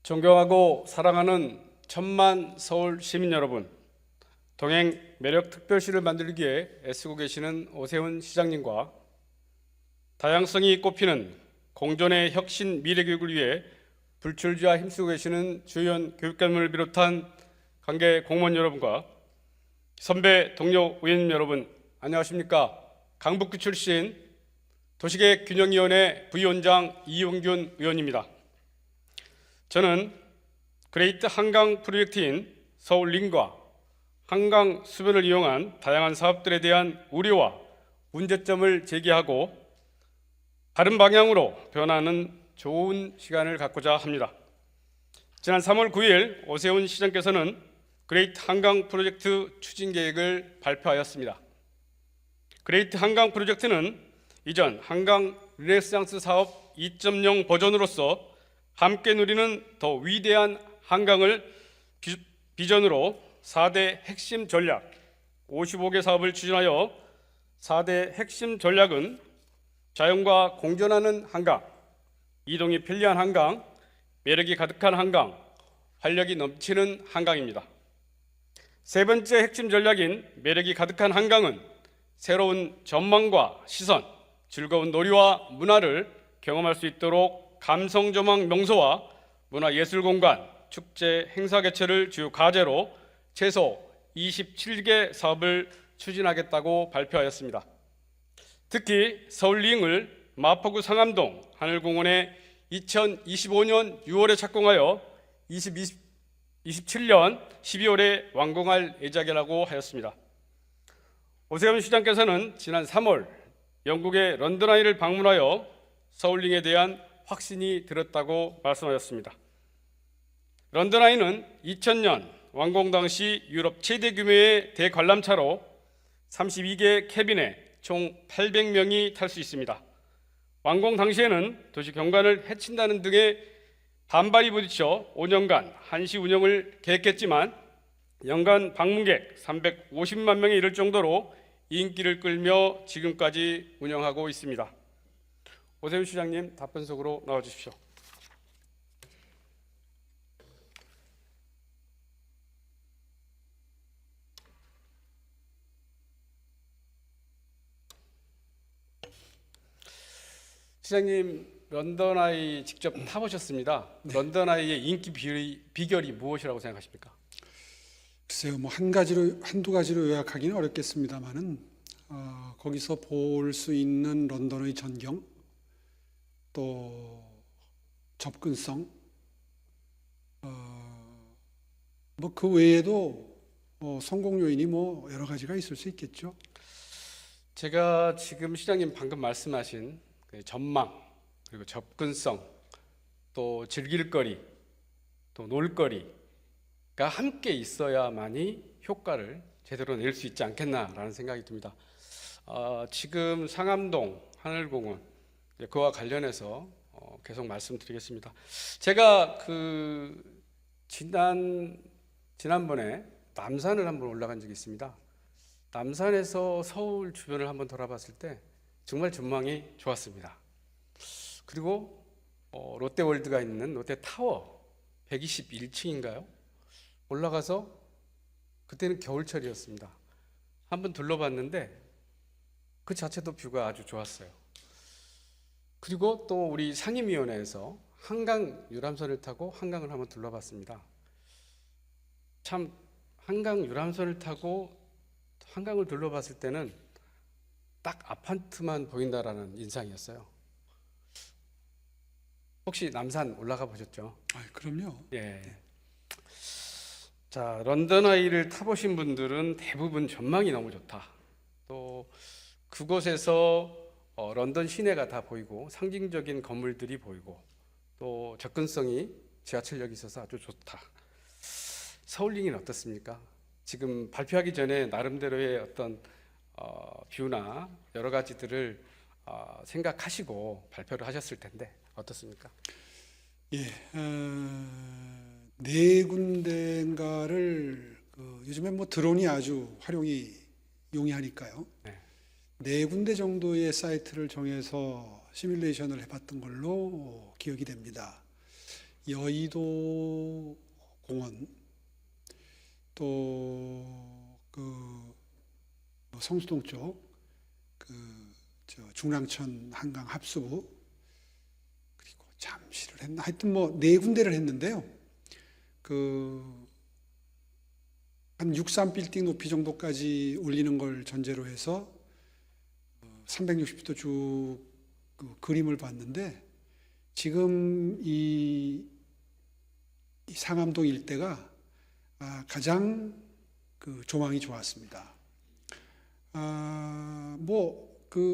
존경하고 사랑하는 천만 서울 시민 여러분, 동행 매력 특별시를 만들기 위해 애쓰고 계시는 오세훈 시장님과 다양성이 꽃피는 공존의 혁신 미래교육을 위해 불출주야 힘쓰고 계시는 주연 교육감을 비롯한 관계 공무원 여러분과 선배 동료 의원님 여러분, 안녕하십니까? 강북구 출신 도시계획균형위원회 부위원장 이용균 의원입니다. 저는 그레이트 한강 프로젝트인 서울링과 한강 수변을 이용한 다양한 사업들에 대한 우려와 문제점을 제기하고 다른 방향으로 변화하는 좋은 시간을 갖고자 합니다. 지난 3월 9일 오세훈 시장께서는 그레이트 한강 프로젝트 추진 계획을 발표하였습니다. 그레이트 한강 프로젝트는 이전 한강 르네상스 사업 2.0 버전으로서 함께 누리는 더 위대한 한강을 비전으로 4대 핵심 전략 55개 사업을 추진하여 4대 핵심 전략은 자연과 공존하는 한강, 이동이 편리한 한강, 매력이 가득한 한강, 활력이 넘치는 한강입니다. 세 번째 핵심 전략인 매력이 가득한 한강은 새로운 전망과 시선, 즐거운 놀이와 문화를 경험할 수 있도록 감성조망 명소와 문화예술공간, 축제, 행사 개최를 주요 과제로 최소 27개 사업을 추진하겠다고 발표하였습니다. 특히 서울링을 마포구 상암동 하늘공원에 2025년 6월에 착공하여 2027년 12월에 완공할 예정이라고 하였습니다. 오세훈 시장께서는 지난 3월 영국의 런던 아이를 방문하여 서울링에 대한 확신이 들었다고 말씀하셨습니다. 런던 아이는 2000년 완공 당시 유럽 최대 규모의 대관람차로 32개 캐빈에 총 800명이 탈 수 있습니다. 완공 당시에는 도시 경관을 해친다는 등의 반발이 부딪혀 5년간 한시 운영을 계획했지만 연간 방문객 350만 명에 이를 정도로 인기를 끌며 지금까지 운영하고 있습니다. 오세훈 시장님, 답변석으로 나와주십시오. 시장님, 런던 아이 직접 타보셨습니다. 네. 런던 아이의 인기 비결이 무엇이라고 생각하십니까? 글쎄요, 뭐 한두 가지로 요약하기는 어렵겠습니다만은 거기서 볼 수 있는 런던의 전경, 또 접근성, 뭐 그 외에도 성공 요인이 뭐 여러 가지가 있을 수 있겠죠. 제가 지금 시장님 방금 말씀하신 그 전망, 그리고 접근성, 또 즐길거리, 또 놀거리가 함께 있어야만이 효과를 제대로 낼 수 있지 않겠나라는 생각이 듭니다. 지금 상암동 하늘공원, 그와 관련해서 계속 말씀드리겠습니다. 제가 지난번에 남산을 한번 올라간 적이 있습니다. 남산에서 서울 주변을 한번 돌아봤을 때 정말 전망이 좋았습니다. 그리고 롯데월드가 있는 롯데타워 121층인가요? 올라가서 그때는 겨울철이었습니다. 한번 둘러봤는데 그 자체도 뷰가 아주 좋았어요. 그리고 또 우리 상임위원회에서 한강 유람선을 타고 한강을 한번 둘러봤습니다. 참 한강 유람선을 타고 한강을 둘러봤을 때는 딱 아파트만 보인다라는 인상이었어요. 혹시 남산 올라가 보셨죠? 그럼요. 예. 자, 런던 아이를 타보신 분들은 대부분 전망이 너무 좋다. 또 그곳에서 런던 시내가 다 보이고 상징적인 건물들이 보이고 또 접근성이 지하철역이 있어서 아주 좋다. 서울링은 어떻습니까? 지금 발표하기 전에 나름대로의 어떤 뷰나 여러 가지들을 생각하시고 발표를 하셨을 텐데 어떻습니까? 예, 네 군데인가를 요즘에 뭐 드론이 아주 활용이 용이하니까요. 네 군데 정도의 사이트를 정해서 시뮬레이션을 해봤던 걸로 기억이 됩니다. 여의도 공원, 또 그 성수동 쪽, 중랑천 한강 합수부, 그리고 잠시를 했나, 하여튼 뭐 네 군데를 했는데요. 한 63빌딩 높이 정도까지 올리는 걸 전제로 해서 360도 쭉 그림을 봤는데, 지금 이 상암동 일대가 가장 조망이 좋았습니다.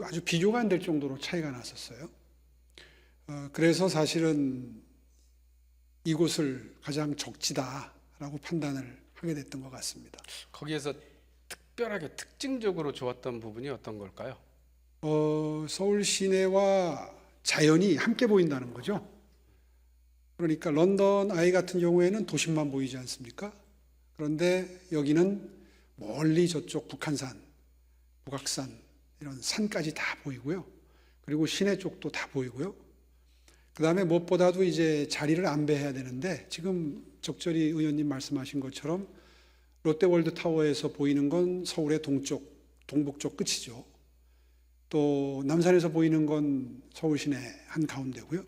아주 비교가 안 될 정도로 차이가 났었어요. 그래서 사실은 이곳을 가장 적지다라고 판단을 하게 됐던 것 같습니다. 거기에서 특별하게 특징적으로 좋았던 부분이 어떤 걸까요? 서울 시내와 자연이 함께 보인다는 거죠. 그러니까 런던 아이 같은 경우에는 도심만 보이지 않습니까? 그런데 여기는 멀리 저쪽 북한산, 북악산 이런 산까지 다 보이고요. 그리고 시내 쪽도 다 보이고요. 그 다음에 무엇보다도 이제 자리를 안배해야 되는데, 지금 적절히 의원님 말씀하신 것처럼 롯데월드타워에서 보이는 건 서울의 동북쪽 끝이죠. 또 남산에서 보이는 건 서울 시내 한가운데고요.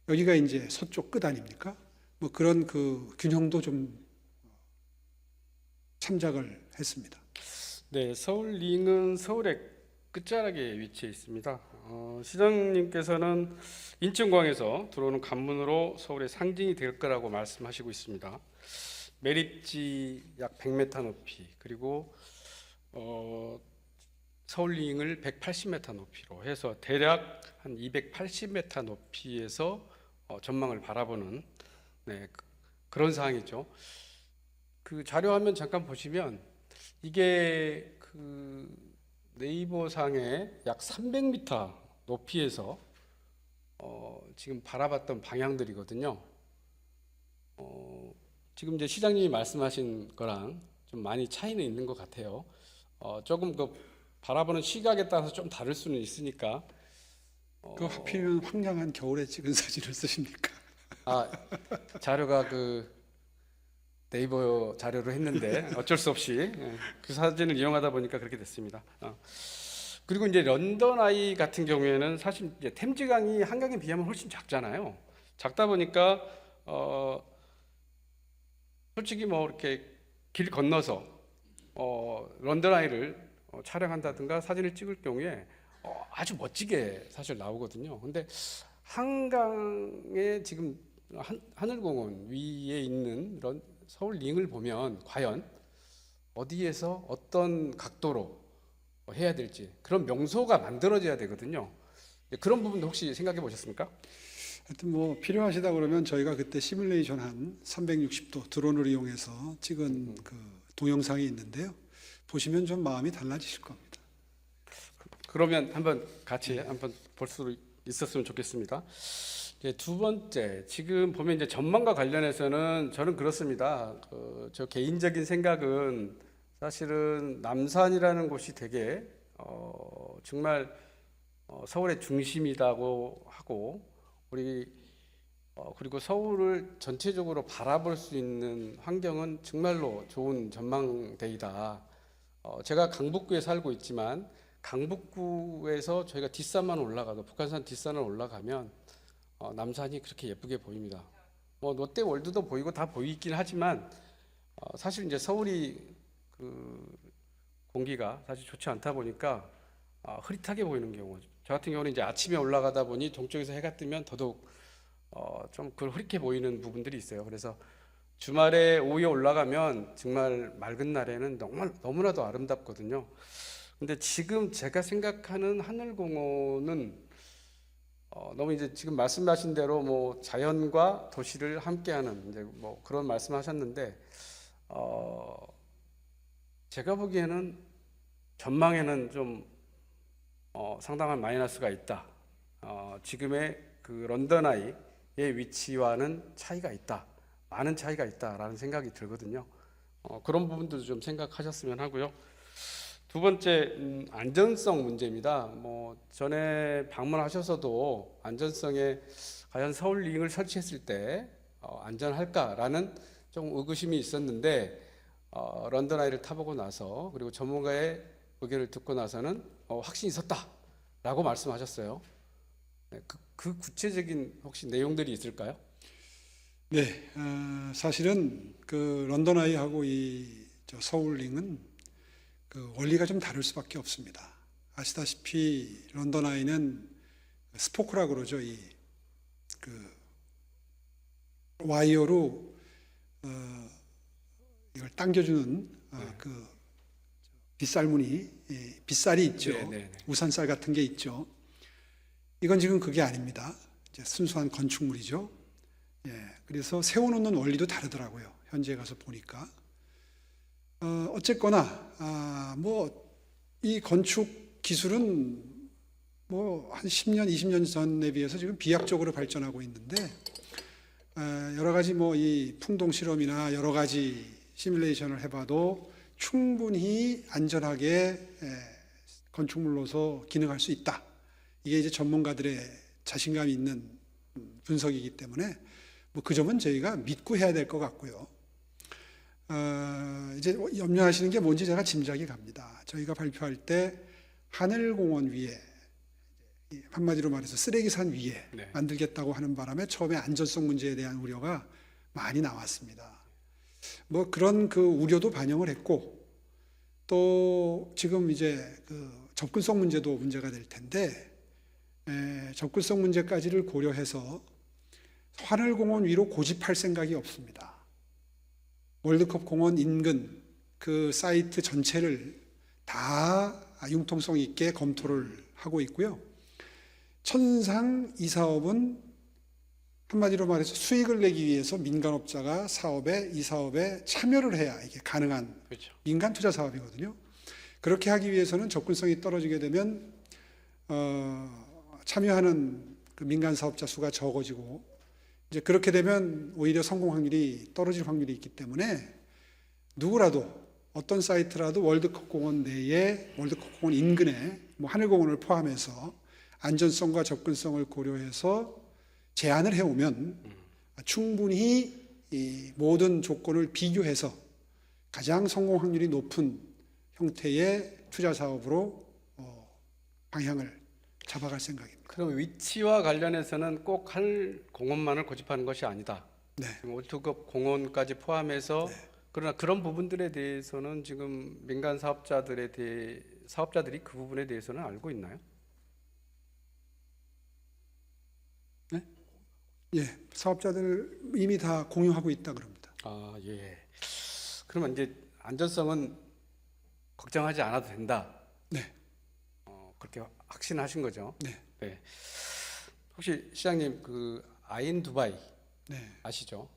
여기가 이제 서쪽 끝 아닙니까? 뭐 그런 균형도 좀 참작을 했습니다. 네, 서울링은 서울의 끝자락에 위치해 있습니다. 시장님께서는 인천공항에서 들어오는 관문으로 서울의 상징이 될 거라고 말씀하시고 있습니다. 매립지 약 100m 높이, 그리고 서울링을 180m 높이로 해서 대략 한 280m 높이에서 전망을 바라보는, 네, 그런 상황이죠. 그 자료 화면 잠깐 보시면 이게 네이버 상에 약 300m 높이에서 지금 바라봤던 방향들이거든요. 지금 이제 시장님이 말씀하신 거랑 좀 많이 차이는 있는 것 같아요. 조금 바라보는 시각에 따라서 좀 다를 수는 있으니까. 하필이면 황량한 겨울에 찍은 사진을 쓰십니까? 자료가 네이버 자료로 했는데 어쩔 수 없이 그 사진을 이용하다 보니까 그렇게 됐습니다. 그리고 이제 런던 아이 같은 경우에는 사실 이제 템즈강이 한강에 비하면 훨씬 작잖아요. 작다 보니까 솔직히 뭐 이렇게 길 건너서 런던 아이를 촬영한다든가 사진을 찍을 경우에 아주 멋지게 사실 나오거든요. 근데 한강에 지금 하늘공원 위에 있는 서울 링을 보면 과연 어디에서 어떤 각도로 해야 될지 그런 명소가 만들어져야 되거든요. 그런 부분도 혹시 생각해 보셨습니까? 하여튼 뭐 필요하시다 그러면 저희가 그때 시뮬레이션 한 360도 드론을 이용해서 찍은 동영상이 있는데요. 보시면 좀 마음이 달라지실 겁니다. 그러면 한번 같이 한번 볼 수 있었으면 좋겠습니다. 두 번째, 지금 보면 이제 전망과 관련해서는 저는 그렇습니다. 저 개인적인 생각은 사실은 남산이라는 곳이 되게 정말 서울의 중심이라고 하고 그리고 서울을 전체적으로 바라볼 수 있는 환경은 정말로 좋은 전망대이다. 제가 강북구에 살고 있지만 강북구에서 저희가 뒷산만 올라가도 북한산 뒷산을 올라가면 남산이 그렇게 예쁘게 보입니다. 뭐 롯데월드도 보이고 다 보이긴 하지만 사실 이제 서울이 공기가 사실 좋지 않다 보니까 흐릿하게 보이는 경우. 저 같은 경우는 이제 아침에 올라가다 보니 동쪽에서 해가 뜨면 더더욱 좀 흐릿해 보이는 부분들이 있어요. 그래서 주말에 오후에 올라가면 정말 맑은 날에는 너무나도 아름답거든요. 근데 지금 제가 생각하는 하늘공원은 너무 이제 지금 말씀하신 대로 뭐 자연과 도시를 함께하는 이제 뭐 그런 말씀하셨는데 제가 보기에는 전망에는 좀 상당한 마이너스가 있다. 지금의 런던 아이의 위치와는 차이가 있다. 많은 차이가 있다라는 생각이 들거든요. 그런 부분들도 좀 생각하셨으면 하고요. 두 번째, 안전성 문제입니다. 뭐 전에 방문하셔서도 안전성에 과연 서울링을 설치했을 때 안전할까라는 좀 의구심이 있었는데 런던 아이를 타보고 나서 그리고 전문가의 의견을 듣고 나서는 확신이 있었다라고 말씀하셨어요. 네, 그 구체적인 혹시 내용들이 있을까요? 네, 사실은 그 런던 아이하고 저 서울링은 그 원리가 좀 다를 수밖에 없습니다. 아시다시피 런던 아이는 스포크라 그러죠. 그 와이어로 이걸 당겨주는 그 빗살무늬, 빗살이 있죠. 네, 네, 네. 우산살 같은 게 있죠. 이건 지금 그게 아닙니다. 이제 순수한 건축물이죠. 그래서 세워놓는 원리도 다르더라고요. 현지에 가서 보니까. 어쨌거나 뭐 이 건축 기술은 뭐 한 10년, 20년 전에 비해서 지금 비약적으로 발전하고 있는데 여러 가지 뭐 이 풍동 실험이나 여러 가지 시뮬레이션을 해봐도 충분히 안전하게 건축물로서 기능할 수 있다. 이게 이제 전문가들의 자신감이 있는 분석이기 때문에 뭐 그 점은 저희가 믿고 해야 될 것 같고요. 이제 염려하시는 게 뭔지 제가 짐작이 갑니다. 저희가 발표할 때 하늘공원 위에 한마디로 말해서 쓰레기산 위에 네. 만들겠다고 하는 바람에 처음에 안전성 문제에 대한 우려가 많이 나왔습니다. 뭐 그런 그 우려도 반영을 했고 또 지금 이제 그 접근성 문제도 문제가 될 텐데 접근성 문제까지를 고려해서 하늘공원 위로 고집할 생각이 없습니다. 월드컵 공원 인근 그 사이트 전체를 다 융통성 있게 검토를 하고 있고요. 천상 이 사업은 한마디로 말해서 수익을 내기 위해서 민간업자가 이 사업에 참여를 해야 이게 가능한 그렇죠. 민간 투자 사업이거든요. 그렇게 하기 위해서는 접근성이 떨어지게 되면 참여하는 그 민간 사업자 수가 적어지고 이제 그렇게 되면 오히려 성공 확률이 떨어질 확률이 있기 때문에 누구라도 어떤 사이트라도 월드컵 공원 내에 월드컵 공원 인근에 뭐 하늘공원을 포함해서 안전성과 접근성을 고려해서 제안을 해오면 충분히 이 모든 조건을 비교해서 가장 성공 확률이 높은 형태의 투자 사업으로 방향을 잡아갈 생각입니다. 그럼 위치와 관련해서는 꼭 하늘 공원만을 고집하는 것이 아니다. 네. 지금 월드컵 공원까지 포함해서 그러나 그런 부분들에 대해서는 지금 민간 사업자들이 그 부분에 대해서는 알고 있나요? 네? 예, 사업자들 이미 다 공유하고 있다 그럽니다. 아, 예. 그러면 이제 안전성은 걱정하지 않아도 된다. 네. 그렇게 확신하신 거죠? 네. 네. 혹시 시장님 그 아인 두바이 네. 아시죠?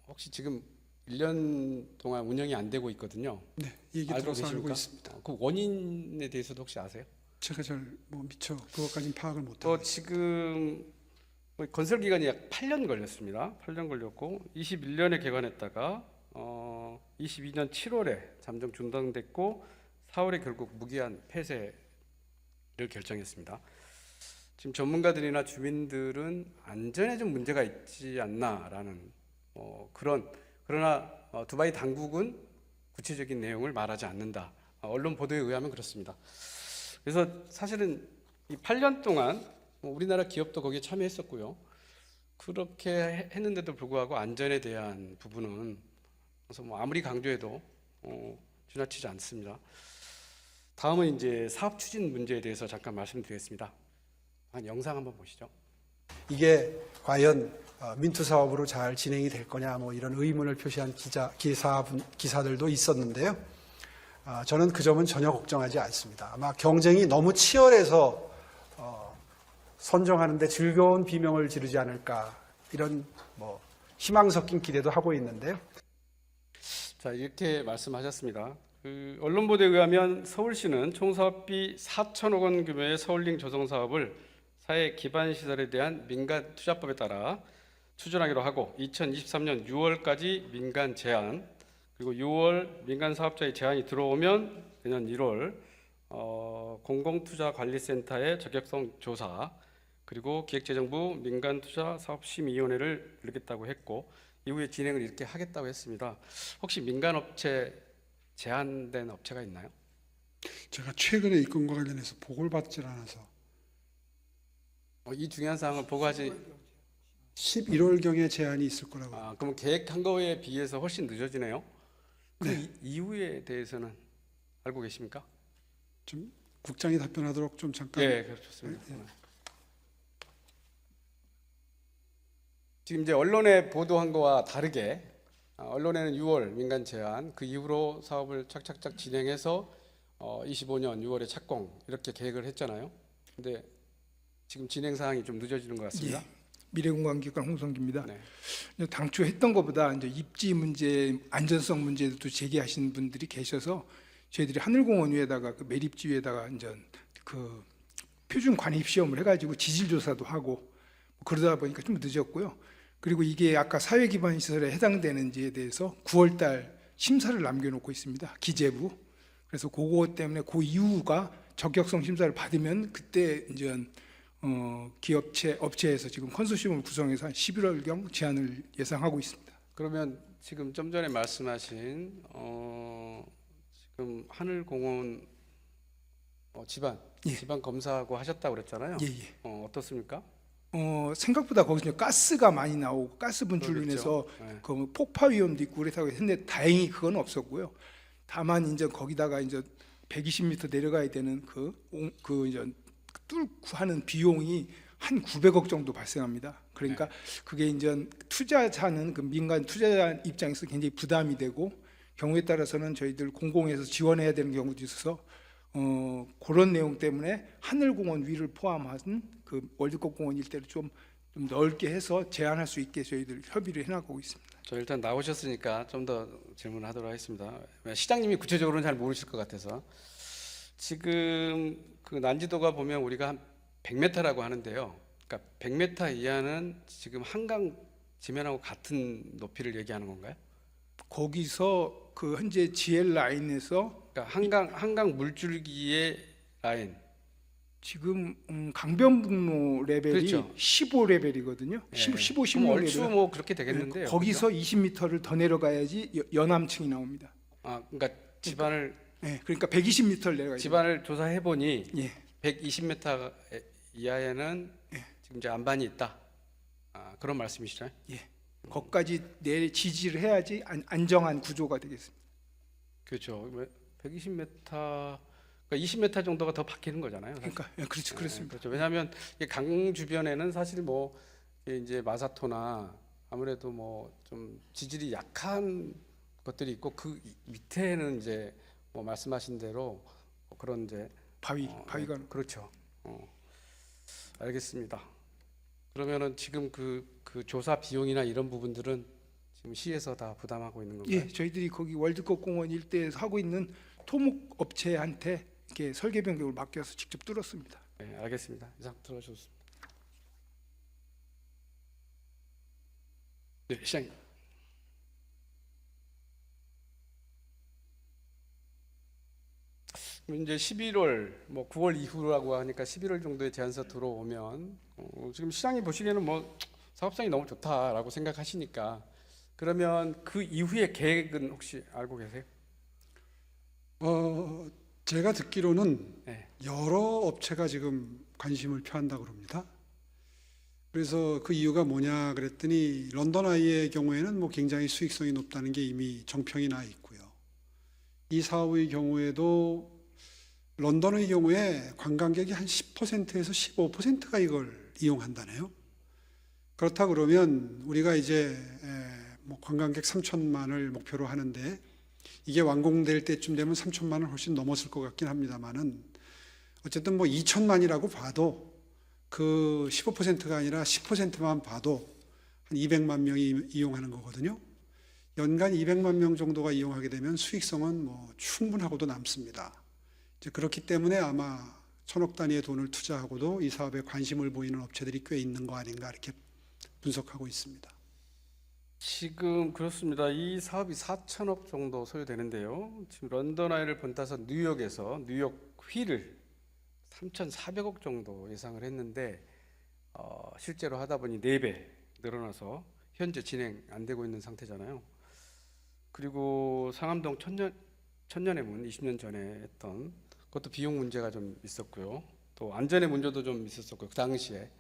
혹시 지금 1년 동안 운영이 안 되고 있거든요. 네. 얘기 알고 들어서 알고 계십니까? 있습니다. 그 원인에 대해서도 혹시 아세요? 제가 잘 뭐 미처 그것까지는 파악을 못하고 또 지금 뭐 건설 기간이 약 8년 걸렸습니다. 8년 걸렸고 21년에 개관했다가 22년 7월에 잠정 중단됐고 4월에 결국 무기한 폐쇄를 결정했습니다. 지금 전문가들이나 주민들은 안전에 좀 문제가 있지 않나라는 그러나 두바이 당국은 구체적인 내용을 말하지 않는다. 언론 보도에 의하면 그렇습니다. 그래서 사실은 이 8년 동안 우리나라 기업도 거기에 참여했었고요. 그렇게 했는데도 불구하고 안전에 대한 부분은 그래서 아무리 강조해도 지나치지 않습니다. 다음은 이제 사업 추진 문제에 대해서 잠깐 말씀드리겠습니다. 한 영상 한번 보시죠. 이게 과연 민투 사업으로 잘 진행이 될 거냐 뭐 이런 의문을 표시한 기사들도 있었는데요. 저는 그 점은 전혀 걱정하지 않습니다. 아마 경쟁이 너무 치열해서 선정하는데 즐거운 비명을 지르지 않을까 이런 뭐 희망 섞인 기대도 하고 있는데요. 자, 이렇게 말씀하셨습니다. 그 언론 보도에 의하면 서울시는 총 사업비 4천억 원 규모의 서울링 조성 사업을 사회 기반 시설에 대한 민간 투자법에 따라 추진하기로 하고 2023년 6월까지 민간 제안 그리고 6월 민간 사업자의 제안이 들어오면 내년 1월 공공투자관리센터의 적격성 조사 그리고 기획재정부 민간투자사업심의위원회를 열겠다고 했고 이후에 진행을 이렇게 하겠다고 했습니다. 혹시 민간업체 제한된 업체가 있나요? 제가 최근에 이 건과 관련해서 보고를 받질 않아서 이 중요한 사항을 보고하지. 11월경에 제안이 있을 거라고. 그럼 계획한 거에 비해서 훨씬 늦어지네요. 그 네. 이후에 대해서는 알고 계십니까? 좀 국장이 답변하도록 좀 잠깐. 네, 그렇습니다. 지금 이제 언론에 보도한 거와 다르게 언론에는 6월 민간 제안, 그 이후로 사업을 착착착 진행해서 25년 6월에 착공 이렇게 계획을 했잖아요. 근데 지금 진행 사항이 좀 늦어지는 것 같습니다. 예, 미래공간기관 홍성기입니다. 네. 당초 했던 것보다 이제 입지 문제, 안전성 문제도 제기하시는 분들이 계셔서 저희들이 하늘공원 위에다가 그 매립지 위에다가 이제 그 표준 관입 시험을 해가지고 지질 조사도 하고 그러다 보니까 좀 늦었고요. 그리고 이게 아까 사회 기반 시설에 해당되는지에 대해서 9월달 심사를 남겨놓고 있습니다. 기재부. 그래서 그거 때문에 그 이후가 적격성 심사를 받으면 그때 이제 업체에서 지금 컨소시엄을 구성해서 한 11월경 제안을 예상하고 있습니다. 그러면 지금 좀 전에 말씀하신 지금 하늘공원 예. 집안 검사하고 하셨다고 그랬잖아요. 예, 예. 어떻습니까? 생각보다 거기서 가스가 많이 나오고 가스 분출로 그러겠죠. 인해서 네. 그 폭파 위험도 있고 그래서 했는데 다행히 그건 없었고요. 다만 이제 거기다가 이제 120m 내려가야 되는 그 이제 뚫고 하는 비용이 한 900억 정도 발생합니다. 그러니까 그게 이제 투자자는 그 민간 투자자 입장에서 굉장히 부담이 되고 경우에 따라서는 저희들 공공에서 지원해야 되는 경우도 있어서 그런 내용 때문에 하늘공원 위를 포함한 그 월드컵 공원 일대를 좀 넓게 해서 제한할 수 있게 저희들 협의를 해나가고 있습니다. 저 일단 나오셨으니까 좀 더 질문하도록 하겠습니다. 시장님이 구체적으로는 잘 모르실 것 같아서 지금 그 난지도가 보면 우리가 한 100m라고 하는데요. 그러니까 100m 이하는 지금 한강 지면하고 같은 높이를 얘기하는 건가요? 거기서 그 현재 GL 라인에서 그러니까 한강 물줄기의 라인. 지금 강변북로 레벨이 그렇죠. 15레벨이거든요. 예. 15, 그럼 16 얼추 레벨. 뭐 그렇게 되겠는데요. 거기서 20m를 더 내려가야지 연암층이 나옵니다. 그러니까 집안을 그러니까 120m를 내려가야 돼요. 집안을 조사해 보니 예. 120m 이하에는 지금 이제 안반이 있다. 그런 말씀이시죠? 예. 거기까지 지지를 해야지 안정한 구조가 되겠습니다. 그렇죠. 120m, 그러니까 20m 정도가 더 바뀌는 거잖아요. 사실. 그러니까 그렇죠, 그렇습니다. 그렇죠. 왜냐하면 강 주변에는 사실 뭐 이제 마사토나 아무래도 뭐 좀 지질이 약한 것들이 있고 그 밑에는 이제 뭐 말씀하신 대로 그런 이제 바위가 그렇죠. 알겠습니다. 그러면은 지금 그 조사 비용이나 이런 부분들은 지금 시에서 다 부담하고 있는 건가요? 예, 저희들이 거기 월드컵 공원 일대에서 하고 있는 토목 업체한테 이렇게 설계 변경을 맡겨서 직접 뚫었습니다. 네, 알겠습니다. 이상 들어주셨습니다. 네, 시장님. 이제 11월, 뭐 9월 이후라고 하니까 11월 정도에 제안서 들어오면 지금 시장이 보시기에는 뭐 사업성이 너무 좋다라고 생각하시니까 그러면 그 이후의 계획은 혹시 알고 계세요? 제가 듣기로는 네. 여러 업체가 지금 관심을 표한다고 그럽니다. 그래서 그 이유가 뭐냐 그랬더니 런던 아이의 경우에는 뭐 굉장히 수익성이 높다는 게 이미 정평이 나 있고요. 이 사업의 경우에도 런던의 경우에 관광객이 한 10%에서 15%가 이걸 이용한다네요. 그렇다 그러면 우리가 이제 뭐 관광객 3천만을 목표로 하는데 이게 완공될 때쯤 되면 3천만을 훨씬 넘었을 것 같긴 합니다만은 어쨌든 뭐 2천만이라고 봐도 그 15%가 아니라 10%만 봐도 한 200만 명이 이용하는 거거든요. 연간 200만 명 정도가 이용하게 되면 수익성은 뭐 충분하고도 남습니다. 이제 그렇기 때문에 아마 천억 단위의 돈을 투자하고도 이 사업에 관심을 보이는 업체들이 꽤 있는 거 아닌가 이렇게 분석하고 있습니다. 지금 그렇습니다. 이 사업이 4천억 정도 소요되는데요. 지금 런던 아이를 본따서 뉴욕에서 뉴욕 휠을 3,400억 정도 예상을 했는데 실제로 하다 보니 4배 늘어나서 현재 진행 안 되고 있는 상태잖아요. 그리고 상암동 천년의 문 20년 전에 했던 그것도 비용 문제가 좀 있었고요. 또 안전의 문제도 좀 있었었고요. 그 당시에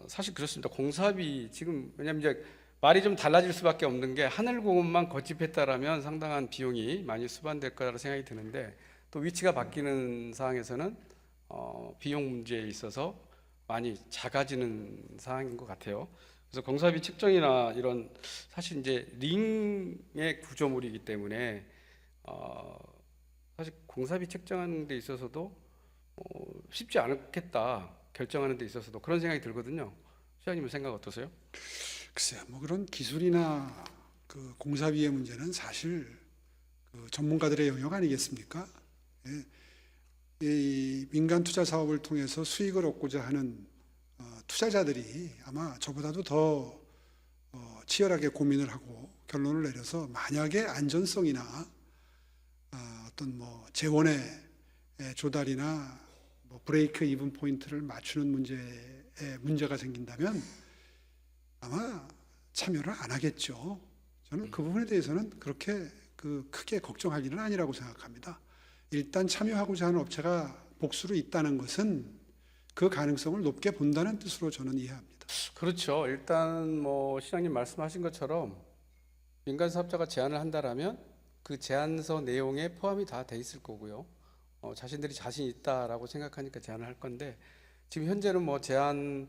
사실 그렇습니다. 공사비 지금 왜냐하면 이제 말이 좀 달라질 수밖에 없는 게 하늘공원만 거집했다라면 상당한 비용이 많이 수반될 거라고 생각이 드는데 또 위치가 바뀌는 상황에서는 비용 문제에 있어서 많이 작아지는 상황인 것 같아요. 그래서 공사비 측정이나 이런 사실 이제 링의 구조물이기 때문에 사실 공사비 측정하는 데 있어서도 쉽지 않겠다 결정하는 데 있어서도 그런 생각이 들거든요. 시장님은 생각 어떠세요? 글쎄요, 뭐 그런 기술이나 그 공사비의 문제는 사실 그 전문가들의 영역 아니겠습니까? 예. 이 민간 투자 사업을 통해서 수익을 얻고자 하는 투자자들이 아마 저보다도 더 치열하게 고민을 하고 결론을 내려서 만약에 안전성이나 어떤 뭐 재원의 조달이나 뭐 브레이크 이븐 포인트를 맞추는 문제가 생긴다면 아마 참여를 안 하겠죠. 저는 그 부분에 대해서는 그렇게 크게 걱정할 일은 아니라고 생각합니다. 일단 참여하고자 하는 업체가 복수로 있다는 것은 그 가능성을 높게 본다는 뜻으로 저는 이해합니다. 그렇죠. 일단 뭐 시장님 말씀하신 것처럼 민간 사업자가 제안을 한다라면 그 제안서 내용에 포함이 다 돼 있을 거고요. 자신들이 자신 있다라고 생각하니까 제안을 할 건데 지금 현재는 뭐 제안을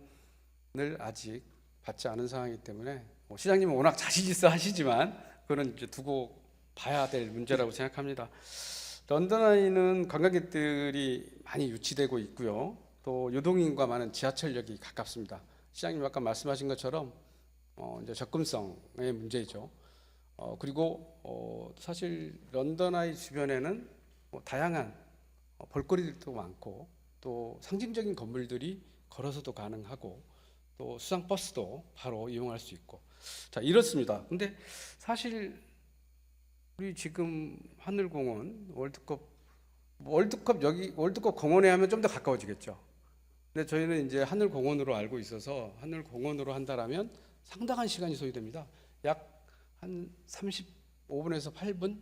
아직 받지 않은 상황이기 때문에 뭐 시장님은 워낙 자신 있어 하시지만 그거는 이제 두고 봐야 될 문제라고 생각합니다. 런던 아이는 관광객들이 많이 유치되고 있고요. 또 유동인과 많은 지하철역이 가깝습니다. 시장님 아까 말씀하신 것처럼 이제 접근성의 문제이죠. 그리고 사실 런던 아이 주변에는 뭐 다양한 볼거리들도 많고 또 상징적인 건물들이 걸어서도 가능하고 또 수상 버스도 바로 이용할 수 있고 자 이렇습니다. 근데 사실 우리 지금 하늘공원 월드컵 여기 월드컵 공원에 하면 좀 더 가까워지겠죠. 근데 저희는 이제 하늘공원으로 알고 있어서 하늘공원으로 한다라면 상당한 시간이 소요됩니다. 약 한 35분에서 8분.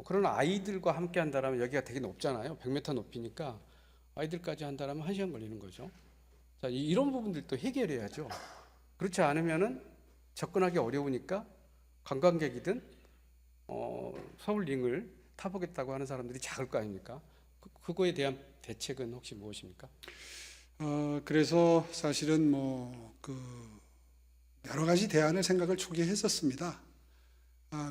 그런 아이들과 함께 한다라면 여기가 되게 높잖아요. 100m 높이니까 아이들까지 한다라면 1시간 걸리는 거죠. 자, 이런 부분들도 해결해야죠. 그렇지 않으면은 접근하기 어려우니까 관광객이든 서울 링을 타보겠다고 하는 사람들이 작을 거 아닙니까? 그거에 대한 대책은 혹시 무엇입니까? 그래서 사실은 여러 가지 대안을 생각을 초기에 했었습니다.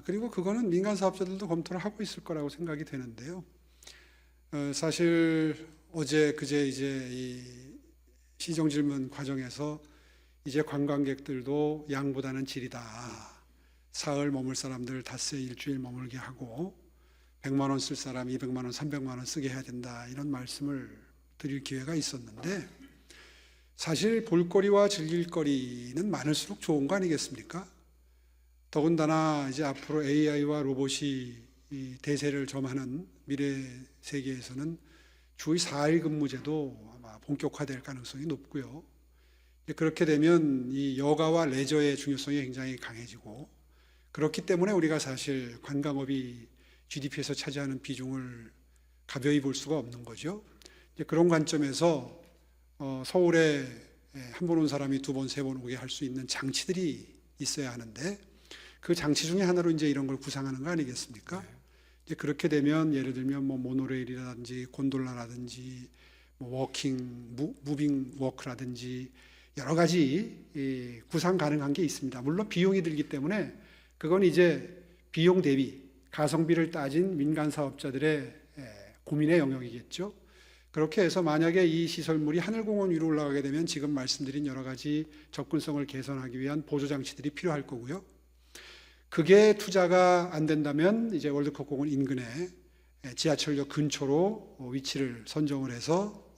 그리고 그거는 민간 사업자들도 검토를 하고 있을 거라고 생각이 되는데요. 사실 어제 그제 이제 이 시정 질문 과정에서 이제 관광객들도 양보다는 질이다. 사흘 머물 사람들 닷새 일주일 머물게 하고 100만 원 쓸 사람 200만 원, 300만 원 쓰게 해야 된다. 이런 말씀을 드릴 기회가 있었는데 사실 볼거리와 즐길거리는 많을수록 좋은 거 아니겠습니까? 더군다나 이제 앞으로 AI와 로봇이 이 대세를 점하는 미래 세계에서는 주 4일 근무제도 아마 본격화될 가능성이 높고요. 그렇게 되면 이 여가와 레저의 중요성이 굉장히 강해지고 그렇기 때문에 우리가 사실 관광업이 GDP에서 차지하는 비중을 가벼이 볼 수가 없는 거죠. 그런 관점에서 서울에 한 번 온 사람이 두 번, 세 번 오게 할 수 있는 장치들이 있어야 하는데 그 장치 중에 하나로 이제 이런 걸 구상하는 거 아니겠습니까? 이제 그렇게 되면 예를 들면 뭐 모노레일이라든지 곤돌라라든지 뭐 무빙 워크라든지 여러 가지 구상 가능한 게 있습니다. 물론 비용이 들기 때문에 그건 이제 비용 대비 가성비를 따진 민간 사업자들의 고민의 영역이겠죠. 그렇게 해서 만약에 이 시설물이 하늘공원 위로 올라가게 되면 지금 말씀드린 여러 가지 접근성을 개선하기 위한 보조 장치들이 필요할 거고요. 그게 투자가 안 된다면 이제 월드컵 공원 인근에 지하철역 근처로 위치를 선정을 해서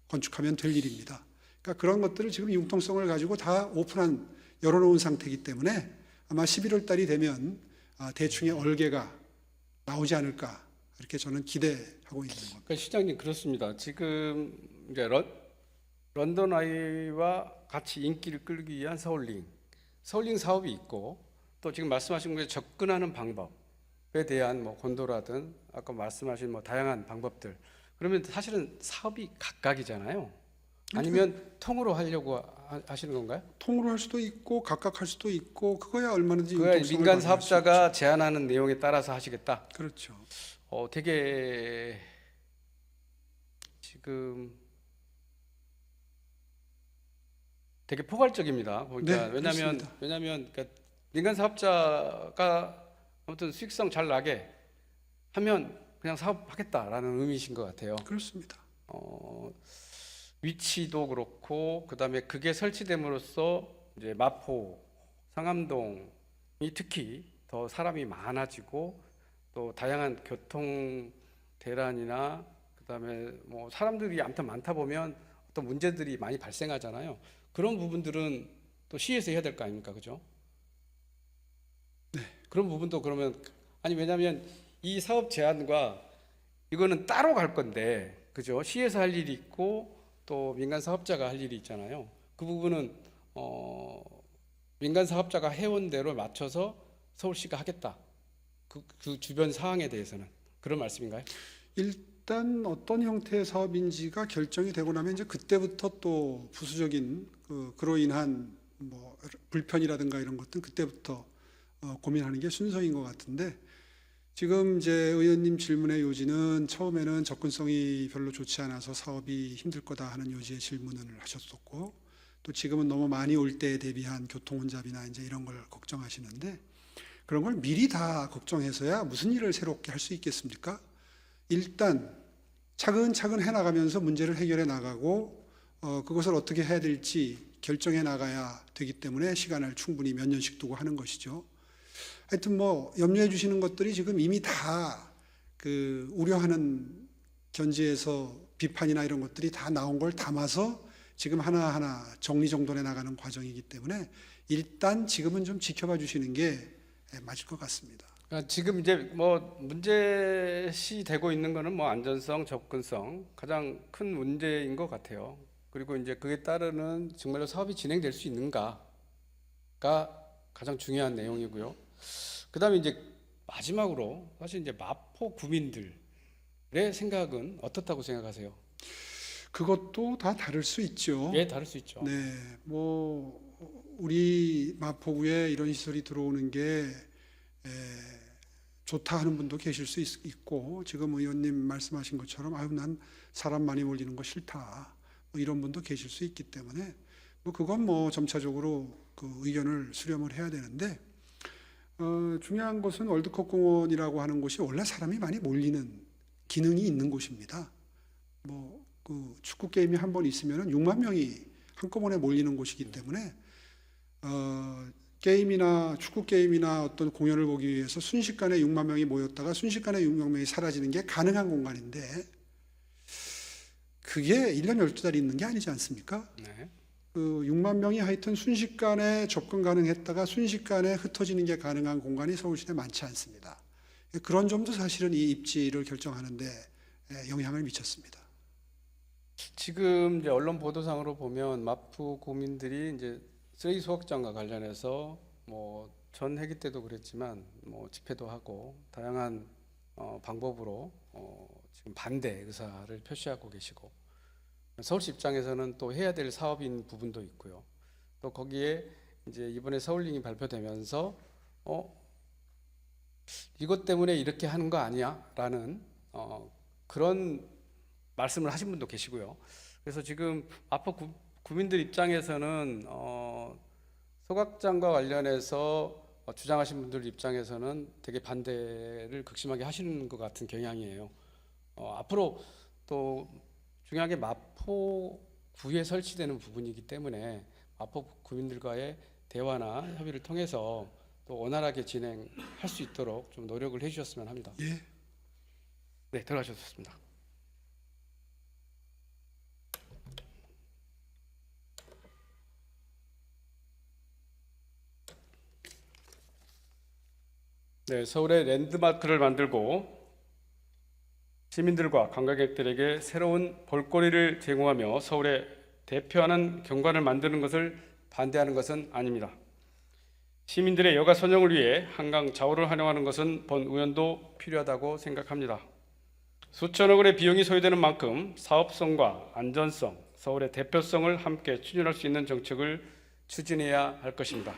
건축하면 될 일입니다. 그러니까 그런 것들을 지금 융통성을 가지고 다 열어놓은 상태이기 때문에 아마 11월 달이 되면 대충의 얼개가 나오지 않을까 이렇게 저는 기대하고 있는 겁니다. 그러니까 시장님 그렇습니다. 지금 이제 런던 아이와 같이 인기를 끌기 위한 서울링 사업이 있고, 또 지금 말씀하신 것에 접근하는 방법에 대한 뭐 곤도라든 아까 말씀하신 뭐 다양한 방법들, 그러면 사실은 사업이 각각이잖아요. 아니면 통으로 하려고 하시는 건가요? 통으로 할 수도 있고 각각 할 수도 있고 그거야 얼마든지 그거야 융통성을 민간 발휘할 수 사업자가 제안하는 내용에 따라서 하시겠다. 있죠. 그렇죠. 되게 지금 되게 포괄적입니다. 보니까 네, 왜냐하면 그러니까 민간 사업자가 아무튼 수익성 잘 나게 하면 그냥 사업하겠다라는 의미이신 것 같아요. 그렇습니다. 위치도 그렇고, 그다음에 그게 설치됨으로써 이제 마포, 상암동이 특히 더 사람이 많아지고, 또 다양한 교통 대란이나 그다음에 뭐 사람들이 아무튼 많다 보면 어떤 문제들이 많이 발생하잖아요. 그런 부분들은 또 시에서 해야 될 거 아닙니까, 그죠? 네. 그런 부분도 그러면 아니 왜냐하면 이 사업 제안과 이거는 따로 갈 건데, 그죠? 시에서 할 일이 있고 또 민간 사업자가 할 일이 있잖아요. 그 부분은 민간 사업자가 해온 대로 맞춰서 서울시가 하겠다. 그 주변 사항에 대해서는 그런 말씀인가요? 일단 어떤 형태의 사업인지가 결정이 되고 나면 이제 그때부터 또 부수적인 그로 인한 뭐 불편이라든가 이런 것들은 그때부터 고민하는 게 순서인 것 같은데, 지금 이제 의원님 질문의 요지는 처음에는 접근성이 별로 좋지 않아서 사업이 힘들 거다 하는 요지의 질문을 하셨었고, 또 지금은 너무 많이 올 때에 대비한 교통 혼잡이나 이제 이런 걸 걱정하시는데, 그런 걸 미리 다 걱정해서야 무슨 일을 새롭게 할 수 있겠습니까? 일단 차근차근 해나가면서 문제를 해결해 나가고 그것을 어떻게 해야 될지 결정해 나가야 되기 때문에 시간을 충분히 몇 년씩 두고 하는 것이죠. 하여튼 뭐 염려해 주시는 것들이 지금 이미 다 그 우려하는 견지에서 비판이나 이런 것들이 다 나온 걸 담아서 지금 하나하나 정리정돈해 나가는 과정이기 때문에 일단 지금은 좀 지켜봐 주시는 게 맞을 것 같습니다. 그러니까 지금 이제 뭐 문제시 되고 있는 거는 뭐 안전성, 접근성 가장 큰 문제인 것 같아요. 그리고 이제 그에 따르는 정말로 사업이 진행될 수 있는가가 가장 중요한 내용이고요. 그다음에 이제 마지막으로 사실 이제 마포 구민들의 생각은 어떻다고 생각하세요? 그것도 다 다를 수 있죠. 예, 다를 수 있죠. 네, 뭐 우리 마포구에 이런 시설이 들어오는 게 좋다 하는 분도 계실 수 있고, 지금 의원님 말씀하신 것처럼 아유 난 사람 많이 몰리는 거 싫다 뭐 이런 분도 계실 수 있기 때문에 뭐 그건 뭐 점차적으로 그 의견을 수렴을 해야 되는데, 중요한 것은 월드컵 공원이라고 하는 곳이 원래 사람이 많이 몰리는 기능이 있는 곳입니다. 뭐 그 축구 게임이 한 번 있으면 6만 명이 한꺼번에 몰리는 곳이기 때문에 게임이나 축구 게임이나 어떤 공연을 보기 위해서 순식간에 6만 명이 모였다가 순식간에 6만 명이 사라지는 게 가능한 공간인데, 그게 1년 12달이 있는 게 아니지 않습니까? 네. 그 6만 명이 하여튼 순식간에 접근 가능했다가 순식간에 흩어지는 게 가능한 공간이 서울시내 많지 않습니다. 그런 점도 사실은 이 입지를 결정하는 데 영향을 미쳤습니다. 지금 이제 언론 보도상으로 보면 마포 구민들이 이제 쓰레기 수확장과 관련해서 뭐 전 회기 때도 그랬지만 뭐 집회도 하고 다양한 방법으로 지금 반대 의사를 표시하고 계시고, 서울시 입장에서는 또 해야 될 사업인 부분도 있고요. 또 거기에 이제 이번에 서울링이 발표되면서 이것 때문에 이렇게 하는 거 아니야라는 그런 말씀을 하신 분도 계시고요. 그래서 지금 마포 구민들 입장에서는 소각장과 관련해서 주장하신 분들 입장에서는 되게 반대를 극심하게 하시는 것 같은 경향이에요. 앞으로 또 중요하게 마포구에 설치되는 부분이기 때문에 마포 구민들과의 대화나 협의를 통해서 또 원활하게 진행할 수 있도록 좀 노력을 해주셨으면 합니다. 예. 네, 들어가셨습니다. 네, 서울에 랜드마크를 만들고 시민들과 관광객들에게 새로운 볼거리를 제공하며 서울의 대표하는 경관을 만드는 것을 반대하는 것은 아닙니다. 시민들의 여가 선용을 위해 한강 좌우를 활용하는 것은 본 의원도 필요하다고 생각합니다. 수천억원의 비용이 소요되는 만큼 사업성과 안전성, 서울의 대표성을 함께 추진할 수 있는 정책을 추진해야 할 것입니다.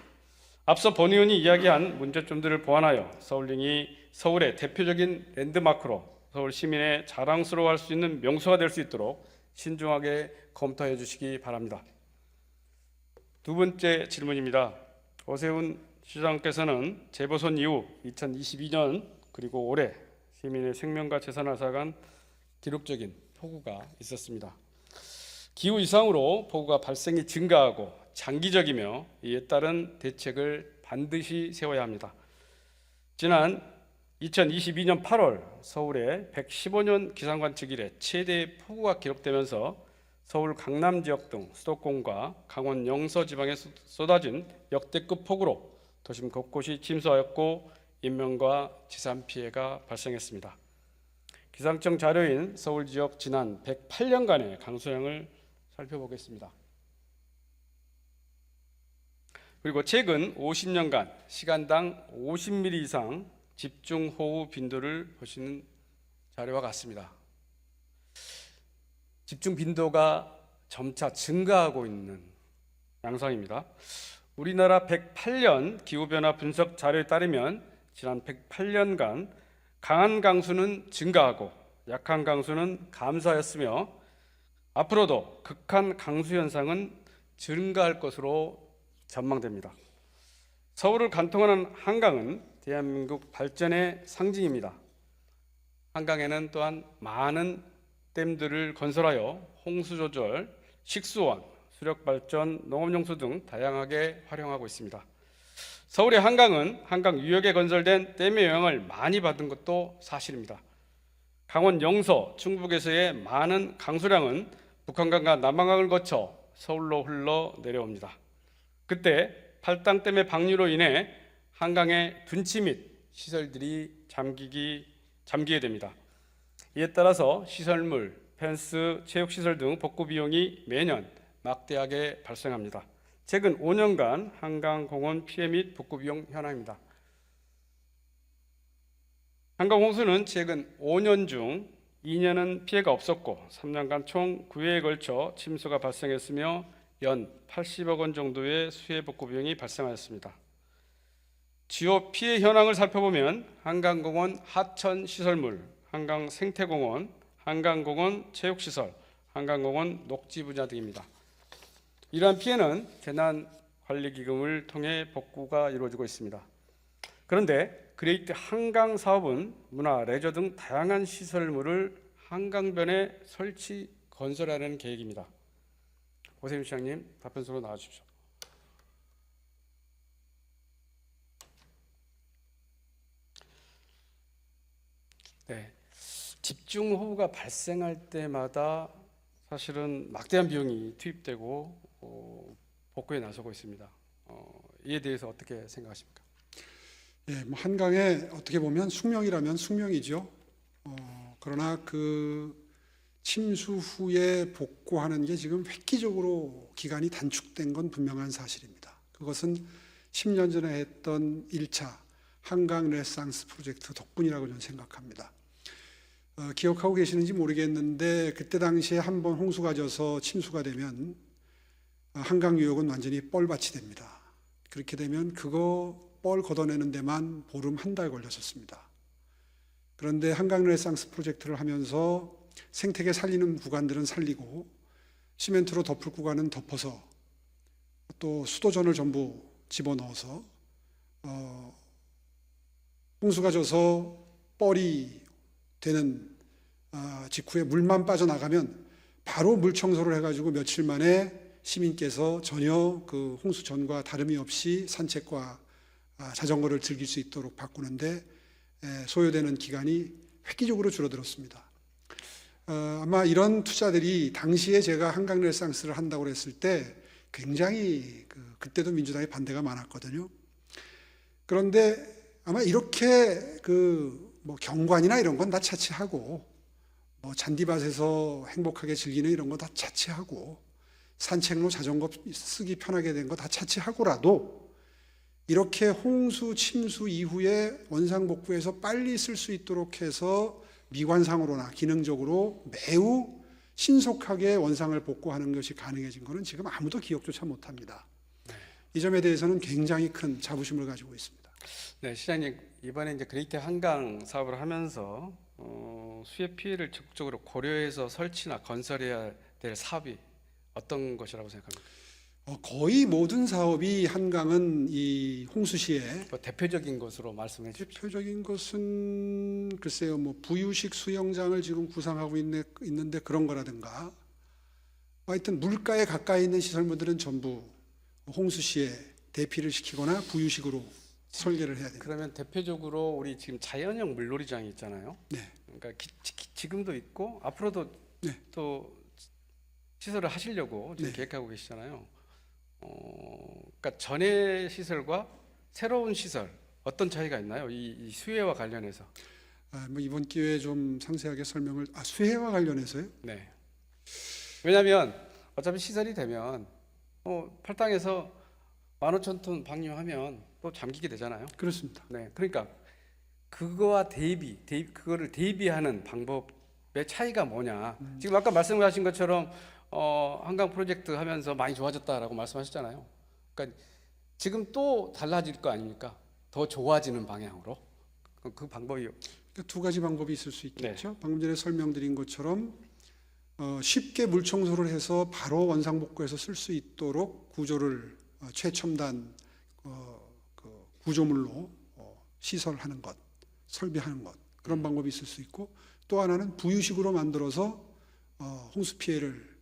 앞서 본 의원이 이야기한 문제점들을 보완하여 서울링이 서울의 대표적인 랜드마크로 서울 시민의 자랑스러워할 수 있는 명소가 될 수 있도록 신중하게 검토해 주시기 바랍니다. 두 번째 질문입니다. 오세훈 시장께서는 재보선 이후 2022년 그리고 올해 시민의 생명과 재산을 앗아간 기록적인 폭우가 있었습니다. 기후 이상으로 폭우가 발생이 증가하고 장기적이며 이에 따른 대책을 반드시 세워야 합니다. 지난 2022년 8월 서울에 115년 기상관측 이래 최대 폭우가 기록되면서 서울 강남 지역 등 수도권과 강원 영서 지방에 쏟아진 역대급 폭우로 도심 곳곳이 침수하였고 인명과 재산 피해가 발생했습니다. 기상청 자료인 서울 지역 지난 108년간의 강수량을 살펴보겠습니다. 그리고 최근 50년간 시간당 50mm 이상 집중호우 빈도를 보시는 자료와 같습니다. 집중 빈도가 점차 증가하고 있는 양상입니다. 우리나라 108년 기후변화 분석 자료에 따르면 지난 108년간 강한 강수는 증가하고 약한 강수는 감소하였으며 앞으로도 극한 강수 현상은 증가할 것으로 전망됩니다. 서울을 관통하는 한강은 대한민국 발전의 상징입니다. 한강에는 또한 많은 댐들을 건설하여 홍수 조절, 식수원, 수력 발전, 농업용수 등 다양하게 활용하고 있습니다. 서울의 한강은 한강 유역에 건설된 댐의 영향을 많이 받은 것도 사실입니다. 강원 영서, 충북에서의 많은 강수량은 북한강과 남한강을 거쳐 서울로 흘러 내려옵니다. 그때 팔당댐의 방류로 인해 한강의 둔치 및 시설들이 잠기게 됩니다. 이에 따라서 시설물, 펜스, 체육시설 등 복구 비용이 매년 막대하게 발생합니다. 최근 5년간 한강공원 피해 및 복구 비용 현황입니다. 한강 홍수는 최근 5년 중 2년은 피해가 없었고 3년간 총 9회에 걸쳐 침수가 발생했으며 연 80억 원 정도의 수해 복구 비용이 발생하였습니다. 주요 피해 현황을 살펴보면 한강공원 하천 시설물, 한강 생태공원, 한강공원 체육시설, 한강공원 녹지 분야 등입니다. 이러한 피해는 재난관리기금을 통해 복구가 이루어지고 있습니다. 그런데 그레이트 한강 사업은 문화, 레저 등 다양한 시설물을 한강변에 설치, 건설하는 계획입니다. 오세훈 시장님, 답변서로 나와주십시오. 네, 집중호우가 발생할 때마다 사실은 막대한 비용이 투입되고 복구에 나서고 있습니다. 이에 대해서 어떻게 생각하십니까? 예, 뭐 한강에 어떻게 보면 숙명이라면 숙명이죠. 그러나 그 침수 후에 복구하는 게 지금 획기적으로 기간이 단축된 건 분명한 사실입니다. 그것은 10년 전에 했던 1차 한강 르네상스 프로젝트 덕분이라고 저는 생각합니다. 기억하고 계시는지 모르겠는데 그때 당시에 한번 홍수가 져서 침수가 되면 한강 유역은 완전히 뻘밭이 됩니다. 그렇게 되면 그거 뻘 걷어내는 데만 보름 한 달 걸렸었습니다. 그런데 한강 르네상스 프로젝트를 하면서 생태계 살리는 구간들은 살리고 시멘트로 덮을 구간은 덮어서 또 수도전을 전부 집어넣어서 홍수가 져서 뻘이 되는 직후에 물만 빠져나가면 바로 물 청소를 해가지고 며칠 만에 시민께서 전혀 그 홍수 전과 다름이 없이 산책과 자전거를 즐길 수 있도록 바꾸는데 소요되는 기간이 획기적으로 줄어들었습니다. 아마 이런 투자들이 당시에 제가 한강 르네상스를 한다고 했을 때 굉장히 그때도 민주당의 반대가 많았거든요. 그런데 아마 이렇게 뭐 경관이나 이런 건 다 차치하고 뭐 잔디밭에서 행복하게 즐기는 이런 거 다 차치하고 산책로 자전거 쓰기 편하게 된 거 다 차치하고라도 이렇게 홍수 침수 이후에 원상복구해서 빨리 쓸 수 있도록 해서 미관상으로나 기능적으로 매우 신속하게 원상을 복구하는 것이 가능해진 것은 지금 아무도 기억조차 못합니다. 이 점에 대해서는 굉장히 큰 자부심을 가지고 있습니다. 네, 시장님 이번에 이제 그레이트 한강 사업을 하면서 수해 피해를 적극적으로 고려해서 설치나 건설해야 될 사업이 어떤 것이라고 생각합니까? 거의 모든 사업이 한강은 이 홍수 시에 뭐 대표적인 것으로 말씀해 주십시오. 대표적인 것은 글쎄요, 뭐 부유식 수영장을 지금 구상하고 있는데 그런 거라든가, 하여튼 물가에 가까이 있는 시설물들은 전부 홍수 시에 대피를 시키거나 부유식으로 설계를 해야 됩니다. 그러면 대표적으로 우리 지금 자연형 물놀이장이 있잖아요. 네. 그러니까 지금도 있고 앞으로도 네. 또 시설을 하시려고 지금 네. 계획하고 계시잖아요. 그러니까 전의 시설과 새로운 시설 어떤 차이가 있나요? 이 수해와 관련해서. 뭐 이번 기회에 좀 상세하게 설명을 수해와 관련해서요? 네. 왜냐하면 어차피 시설이 되면 팔당에서 15,000톤 방류하면 또 잠기게 되잖아요. 그렇습니다. 네. 그러니까 그거와 그거를 대비하는 방법의 차이가 뭐냐. 지금 아까 말씀하신 것처럼 한강 프로젝트 하면서 많이 좋아졌다라고 말씀하셨잖아요. 그러니까 지금 또 달라질 거 아닙니까? 더 좋아지는 방향으로. 그 방법이 그러니까 두 가지 방법이 있을 수 있겠죠. 네. 방금 전에 설명드린 것처럼 쉽게 물 청소를 해서 바로 원상복구해서 쓸 수 있도록 구조를 최첨단 그 구조물로 시설하는 것, 설비하는 것, 그런 방법이 있을 수 있고, 또 하나는 부유식으로 만들어서 홍수 피해를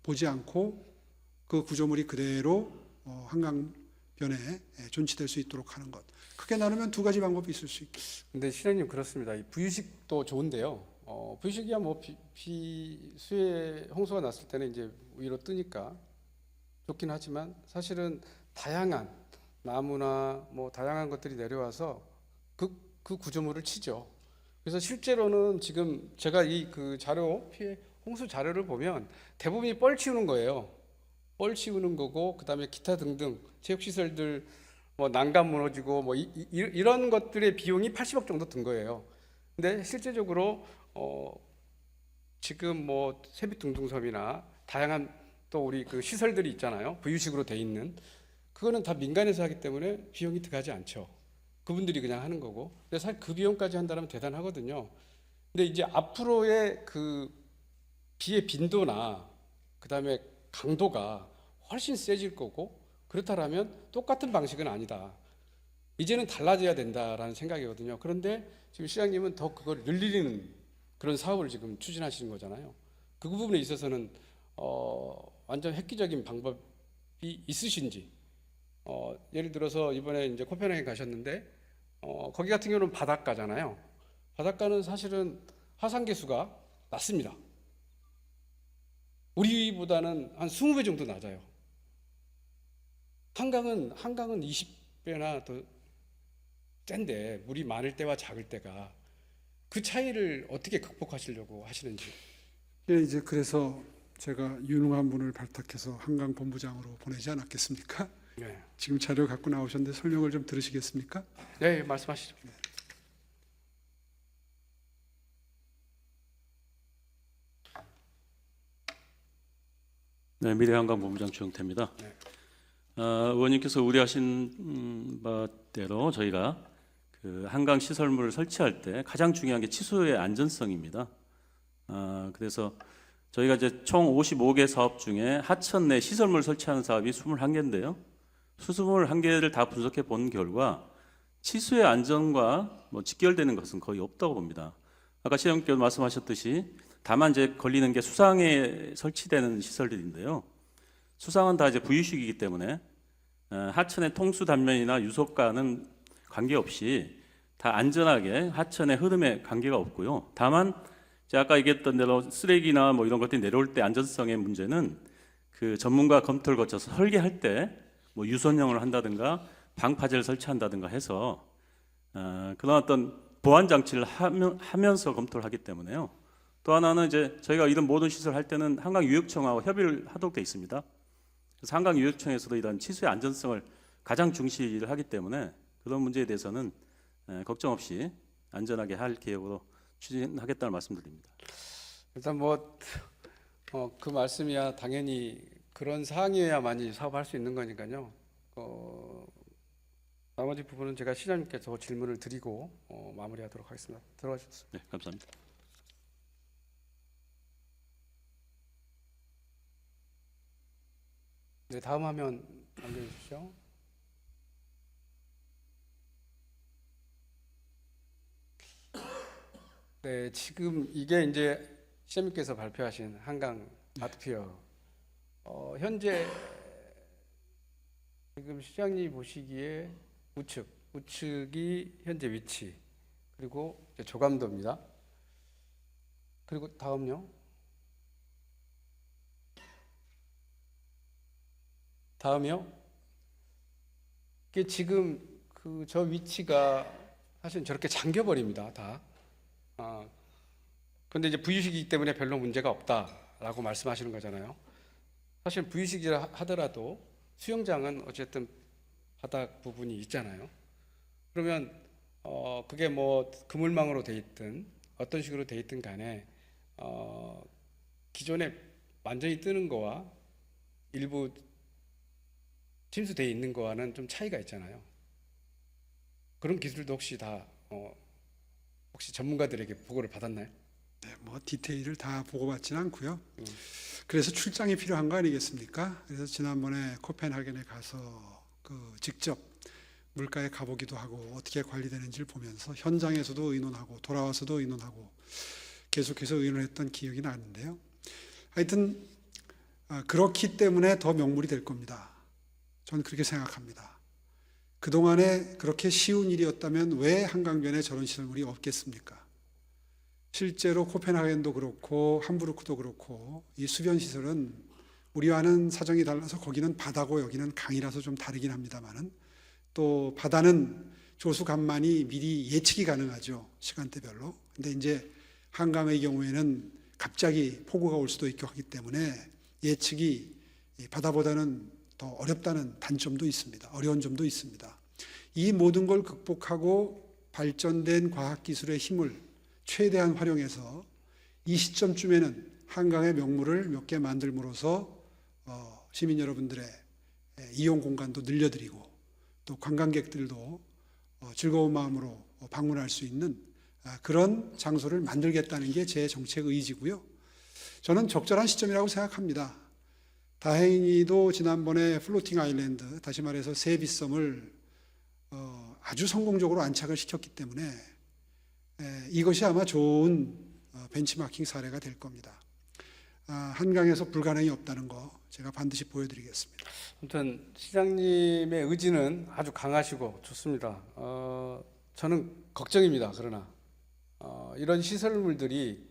보지 않고 그 구조물이 그대로 한강변에 존치될 수 있도록 하는 것. 크게 나누면 두 가지 방법이 있을 수 있겠습니다. 근데 실장님 그렇습니다. 이 부유식도 좋은데요. 부유식이야 뭐 수해 홍수가 났을 때는 이제 위로 뜨니까 좋긴 하지만 사실은 다양한 나무나 뭐 다양한 것들이 내려와서 그 구조물을 치죠. 그래서 실제로는 지금 제가 이 그 자료 피해 홍수 자료를 보면 대부분이 뻘 치우는 거예요. 뻘 치우는 거고 그다음에 기타 등등 체육시설들 뭐 난간 무너지고 뭐 이런 것들의 비용이 80억 정도 든 거예요. 근데 실제적으로 지금 뭐 세빛둥둥섬이나 다양한 또 우리 그 시설들이 있잖아요. 부유식으로 돼 있는 그거는 다 민간에서 하기 때문에 비용이 들어가지 않죠. 그분들이 그냥 하는 거고. 근데 사실 그 비용까지 한다면 대단하거든요. 근데 이제 앞으로의 그 비의 빈도나 그다음에 강도가 훨씬 세질 거고 그렇다면 똑같은 방식은 아니다. 이제는 달라져야 된다라는 생각이거든요. 그런데 지금 시장님은 더 그걸 늘리는 그런 사업을 지금 추진하시는 거잖아요. 그 부분에 있어서는 완전 획기적인 방법이 있으신지. 예를 들어서 이번에 이제 코펜하겐 가셨는데 거기 같은 경우는 바닷가잖아요. 바닷가는 사실은 하산 계수가 낮습니다. 우리보다는 한 20배 정도 낮아요. 한강은 20배나 더 센데 물이 많을 때와 작을 때가 그 차이를 어떻게 극복하시려고 하시는지. 예, 이제 그래서 제가 유능한 분을 발탁해서 한강 본부장으로 보내지 않았겠습니까? 네. 지금 자료 갖고 나오셨는데 설명을 좀 들으시겠습니까? 네, 말씀하시죠. 네, 미래한강 본부장 주영태입니다. 의원님께서 우려하신 바대로 저희가 그 한강 시설물을 설치할 때 가장 중요한 게 치수의 안전성입니다. 그래서 저희가 이제 총 55개 사업 중에 하천 내 시설물 설치하는 사업이 21개인데요. 21개를 다 분석해 본 결과 치수의 안전과 뭐 직결되는 것은 거의 없다고 봅니다. 아까 시장님께서 말씀하셨듯이 다만 이제 걸리는 게 수상에 설치되는 시설들인데요. 수상은 다 이제 부유식이기 때문에 하천의 통수 단면이나 유속과는 관계없이 다 안전하게 하천의 흐름에 관계가 없고요. 다만 제가 아까 얘기했던 대로 쓰레기나 뭐 이런 것들이 내려올 때 안전성의 문제는 그 전문가 검토를 거쳐서 설계할 때 뭐 유선형을 한다든가 방파제를 설치한다든가 해서 그런 어떤 보안 장치를 하면서 검토를 하기 때문에요. 또 하나는 이제 저희가 이런 모든 시설 할 때는 한강유역청하고 협의를 하도록 돼 있습니다. 그래서 한강유역청에서도 이런 치수의 안전성을 가장 중시를 하기 때문에 그런 문제에 대해서는 걱정 없이 안전하게 할 계획으로 추진하겠다는 말씀드립니다. 일단 그 말씀이야 당연히 그런 사항이어야만이 사업할 수 있는 거니까요. 나머지 부분은 제가 시장님께 더 질문을 드리고 마무리하도록 하겠습니다. 들어가 주십시오. 네, 감사합니다. 네, 다음 화면 알려주십시오. 네, 지금 이게 이제 시장님께서 발표하신 한강 아트피어. 현재 지금 시장님 보시기에 우측이 현재 위치, 그리고 이제 조감도입니다. 그리고 다음요. 다음이요. 이게 지금 저 위치가 사실 저렇게 잠겨버립니다, 다. 그런데 이제 부유식이기 때문에 별로 문제가 없다라고 말씀하시는 거잖아요. 사실 부유식이라 하더라도 수영장은 어쨌든 바닥 부분이 있잖아요. 그러면 그게 뭐 그물망으로 돼 있든 어떤 식으로 돼 있든 간에 기존에 완전히 뜨는 거와 일부 침수되어 있는 거와는 좀 차이가 있잖아요. 그런 기술도 혹시 다 혹시 전문가들에게 보고를 받았나요? 네, 뭐 디테일을 다 보고받지는 않고요. 그래서 출장이 필요한 거 아니겠습니까? 그래서 지난번에 코펜하겐에 가서 직접 물가에 가보기도 하고 어떻게 관리되는지를 보면서 현장에서도 의논하고 돌아와서도 의논하고 계속해서 의논했던 기억이 나는데요. 하여튼 그렇기 때문에 더 명물이 될 겁니다. 저는 그렇게 생각합니다. 그동안에 그렇게 쉬운 일이었다면 왜 한강변에 저런 시설물이 없겠습니까? 실제로 코펜하겐도 그렇고 함부르크도 그렇고 이 수변 시설은 우리와는 사정이 달라서 거기는 바다고 여기는 강이라서 좀 다르긴 합니다만은 또 바다는 조수간만이 미리 예측이 가능하죠. 시간대별로. 근데 이제 한강의 경우에는 갑자기 폭우가 올 수도 있고 하기 때문에 예측이 바다보다는 더 어렵다는 단점도 있습니다. 어려운 점도 있습니다. 이 모든 걸 극복하고 발전된 과학기술의 힘을 최대한 활용해서 이 시점쯤에는 한강의 명물을 몇 개 만들므로써 시민 여러분들의 이용 공간도 늘려드리고 또 관광객들도 즐거운 마음으로 방문할 수 있는 그런 장소를 만들겠다는 게 제 정책 의지고요. 저는 적절한 시점이라고 생각합니다. 다행히도 지난번에 플로팅 아일랜드, 다시 말해서 세비섬을 아주 성공적으로 안착을 시켰기 때문에 이것이 아마 좋은 벤치마킹 사례가 될 겁니다. 한강에서 불가능이 없다는 거 제가 반드시 보여드리겠습니다. 아무튼 시장님의 의지는 아주 강하시고 좋습니다. 저는 걱정입니다. 그러나 이런 시설물들이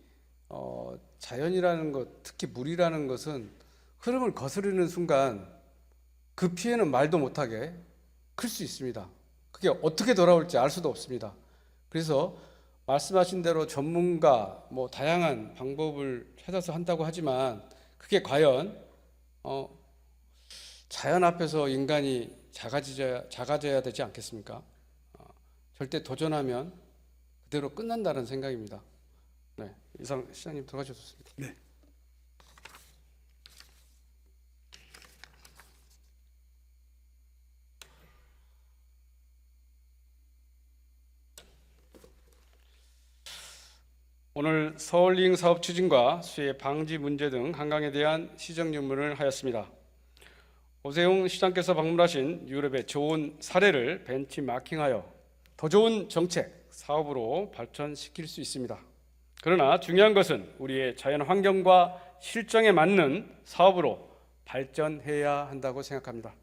자연이라는 것, 특히 물이라는 것은 흐름을 거스르는 순간 그 피해는 말도 못하게 클 수 있습니다. 그게 어떻게 돌아올지 알 수도 없습니다. 그래서 말씀하신 대로 전문가 뭐 다양한 방법을 찾아서 한다고 하지만 그게 과연 자연 앞에서 인간이 작아져야 되지 않겠습니까? 절대 도전하면 그대로 끝난다는 생각입니다. 네, 이상 시장님 들어가셨습니다. 네. 오늘 서울링 사업 추진과 수해 방지 문제 등 한강에 대한 시정 유문을 하였습니다. 오세훈 시장께서 방문하신 유럽의 좋은 사례를 벤치마킹하여 더 좋은 정책, 사업으로 발전시킬 수 있습니다. 그러나 중요한 것은 우리의 자연 환경과 실정에 맞는 사업으로 발전해야 한다고 생각합니다.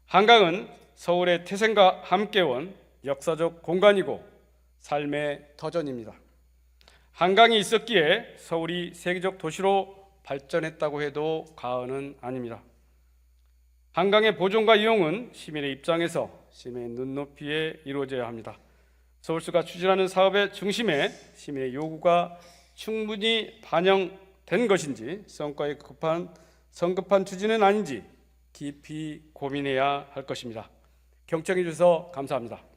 한강은 서울의 태생과 함께 온 역사적 공간이고 삶의 터전입니다. 한강이 있었기에 서울이 세계적 도시로 발전했다고 해도 과언은 아닙니다. 한강의 보존과 이용은 시민의 입장에서 시민의 눈높이에 이루어져야 합니다. 서울시가 추진하는 사업의 중심에 시민의 요구가 충분히 반영된 것인지 성급한 추진은 아닌지 깊이 고민해야 할 것입니다. 경청해 주셔서 감사합니다.